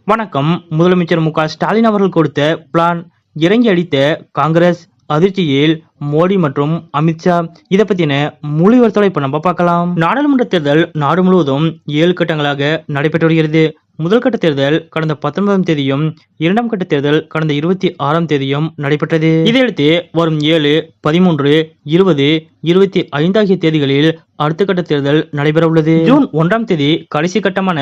வணக்கம். முதலமைச்சர் மு.க.ஸ்டாலின் அவர்கள் கொடுத்த பிளான் இறங்கி அடித்த காங்கிரஸ் அதிர்ச்சியில் மோடி மற்றும் அமித்ஷா இதை பத்தின முழு விவரத்தோட இப்ப நம்ம பார்க்கலாம். நாடாளுமன்ற தேர்தல் நாடு முழுவதும் 7 கட்டங்களாக நடைபெற்று வருகிறது. முதல் கட்ட தேர்தல் கடந்த 19ஆம் தேதியும், இரண்டாம் கட்ட தேர்தல் கடந்த 26ஆம் தேதியும் நடைபெற்றது. இதையடுத்து வரும் 7, 13, 20, 25 ஆகிய தேதிகளில் அடுத்த கட்ட தேர்தல் நடைபெற உள்ளது. ஜூன் 1ஆம் தேதி கடைசி கட்டமான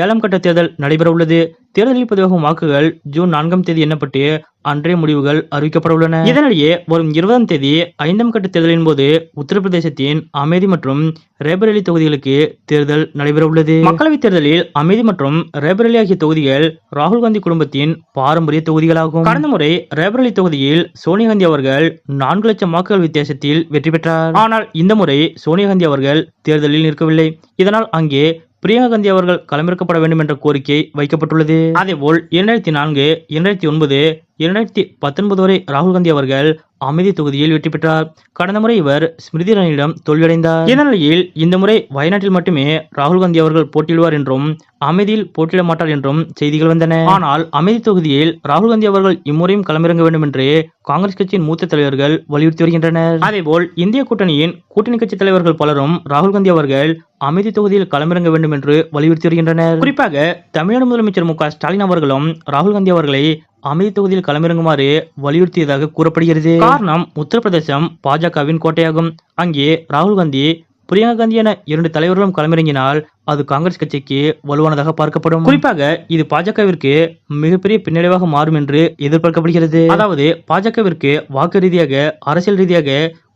7ஆம் கட்ட தேர்தல் நடைபெற உள்ளது. தேர்தலில் பதிவாகும் வாக்குகள் ஜூன் 4ஆம் தேதி எண்ணப்பட்டு அன்றைய முடிவுகள் அறிவிக்கப்பட உள்ளன. இதனிடையே வரும் 20ஆம் தேதி 5ஆம் கட்ட தேர்தலின் போது உத்தரப்பிரதேசத்தின் அமேதி மற்றும் ரேபரேலி தொகுதிகளுக்கு தேர்தல் நடைபெற உள்ளது. மக்களவைத் தேர்தலில் அமேதி மற்றும் ரேபரேலி ஆகிய தொகுதிகள் ராகுல் காந்தி குடும்பத்தின் பாரம்பரிய தொகுதிகளாகும். கடந்த முறை ரேபரேலி தொகுதியில் சோனியா காந்தி அவர்கள் 4 லட்சம் வாக்குகள் வித்தியாசத்தில் வெற்றி பெற்றார். ஆனால் இந்த முறை சோனியா காந்தி அவர்கள் தேர்தலில் நிற்கவில்லை. இதனால் அங்கே பிரியங்கா காந்தி அவர்கள் களமிறக்கப்பட வேண்டும் என்ற கோரிக்கை வைக்கப்பட்டுள்ளது. அதேபோல் 2004, 2009, 2019 வரை ராகுல் காந்தி அவர்கள் அமேதி தொகுதியில் வெற்றி பெற்றார். கடந்த முறை இவர் ஸ்மிருதி இரானியிடம் தோல்வியடைந்தார். இந்த நிலையில் இந்த முறை வயநாட்டில் மட்டுமே ராகுல் காந்தி அவர்கள் போட்டியிடுவார் என்றும் அமேதியில் போட்டியிட மாட்டார் என்றும் செய்திகள் வந்தன. ஆனால் அமேதி தொகுதியில் ராகுல் காந்தி அவர்கள் இம்முறையும் களமிறங்க வேண்டும் என்று காங்கிரஸ் கட்சியின் மூத்த தலைவர்கள் வலியுறுத்தி வருகின்றனர். அதேபோல் இந்திய கூட்டணியின் கூட்டணி கட்சி தலைவர்கள் பலரும் ராகுல் காந்தி அவர்கள் அமேதி தொகுதியில் களமிறங்க வேண்டும் என்று வலியுறுத்தி வருகின்றனர். குறிப்பாக தமிழ்நாடு முதலமைச்சர் மு.க.ஸ்டாலின் அவர்களும் ராகுல் காந்தி அவர்களை அமேதி தொகுதியில் களமிறங்குமாறு வலியுறுத்தியதாக கூறப்படுகிறது. காரணம், உத்தரப்பிரதேசம் பாஜகவின் கோட்டையாகும். அங்கே ராகுல் காந்தி, பிரியங்கா காந்தி என 2 தலைவர்களும் களமிறங்கினால் அது காங்கிரஸ் கட்சிக்கு வலுவானதாக பார்க்கப்படும். குறிப்பாக இது பாஜகவிற்கு மிகப்பெரிய பின்னடைவாக மாறும் என்று எதிர்பார்க்கப்படுகிறது. அதாவது பாஜகவிற்கு வாக்கு ரீதியாக, அரசியல் ரீதியாக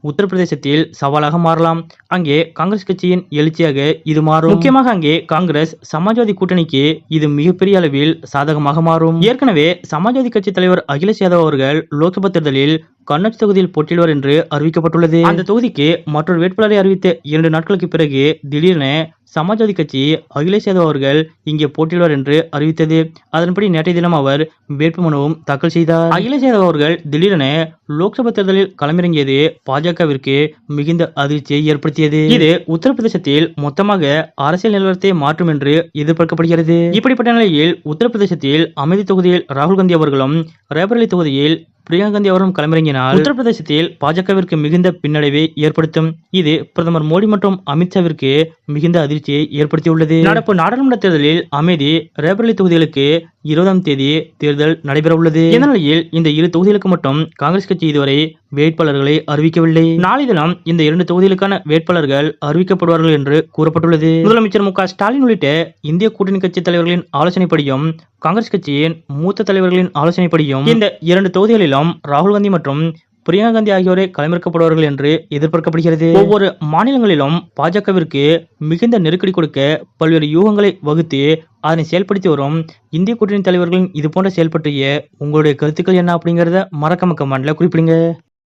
உத்தரப்பிரதேசத்தில் சவாலாக மாறலாம். அங்கே காங்கிரஸ் கட்சியின் எழுச்சியாக இது மாறும். முக்கியமாக அங்கே காங்கிரஸ் சமாஜ்வாதி கூட்டணிக்கு இது மிகப்பெரிய அளவில் சாதகமாக மாறும். ஏற்கனவே சமாஜ்வாதி கட்சி தலைவர் அகிலேஷ் யாதவ் அவர்கள் லோக்சபா தேர்தலில் கன்னட் தொகுதியில் போட்டியிடுவார் என்று அறிவிக்கப்பட்டுள்ளது. அந்த தொகுதிக்கு மற்றொரு வேட்பாளரை அறிவித்த 2 நாட்களுக்கு பிறகு திடீரென சமாஜ்வாதி கட்சி அகிலேஷ் யாதவ் அவர்கள் இங்கே போட்டியிடுவார் என்று அறிவித்தது. அதன்படி நேற்றைய தினம் அவர் வேட்புமனுவும் தாக்கல் செய்தார். அகிலேஷ் யாதவ் அவர்கள் திடீரென லோக்சபா தேர்தலில் களமிறங்கியது பாஜகவிற்கு மிகுந்த அதிர்ச்சியை ஏற்படுத்தியது. இது உத்தரப்பிரதேசத்தில் மொத்தமாக அரசியல் நிலவரத்தை மாற்றும் என்று எதிர்பார்க்கப்படுகிறது. இப்படிப்பட்ட நிலையில் உத்தரப்பிரதேசத்தில் அமேதி தொகுதியில் ராகுல் காந்தி அவர்களும், ரேபரேலி தொகுதியில் பிரியங்கா காந்தி அவரும் களமிறங்கினால் உத்தரப்பிரதேசத்தில் பாஜகவிற்கு மிகுந்த பின்னடைவை ஏற்படுத்தும். இது பிரதமர் மோடி மற்றும் அமித்ஷாவிற்கு மிகுந்த அதிர்ச்சியை ஏற்படுத்தியுள்ளது. நடப்பு நாடாளுமன்ற தேர்தலில் அமேதி, ரேபரேலி தொகுதிகளுக்கு 20ஆம் தேதி தேர்தல் நடைபெற உள்ளது. இந்த நிலையில் இந்த 2 தொகுதிகளுக்கு மட்டும் காங்கிரஸ் கட்சி இதுவரை வேட்பாளர்களை அறிவிக்கவில்லை. நாளை தினம் இந்த 2 தொகுதிகளுக்கான வேட்பாளர்கள் அறிவிக்கப்படுவார்கள் என்று கூறப்பட்டுள்ளது. முதலமைச்சர் மு.க.ஸ்டாலின் உள்ளிட்ட இந்திய கூட்டணி கட்சி தலைவர்களின் ஆலோசனைப்படியும், காங்கிரஸ் கட்சியின் மூத்த தலைவர்களின் ஆலோசனைப்படியும் இந்த 2 தொகுதிகளிலும் ராகுல் காந்தி மற்றும் பிரியங்கா காந்தி ஆகியோரை களமிறக்கப்படுவார்கள் என்று எதிர்பார்க்கப்படுகிறது. ஒவ்வொரு மாநிலங்களிலும் பாஜகவிற்கு மிகுந்த நெருக்கடி கொடுக்க பல்வேறு யூகங்களை வகுத்து அதனை செயல்படுத்தி வரும் இந்திய கூட்டணி தலைவர்களின் இது போன்ற செயல்பற்றிய உங்களுடைய கருத்துக்கள் என்ன அப்படிங்கறத மறக்காம கமெண்ட்ல குறிப்பிடுங்க.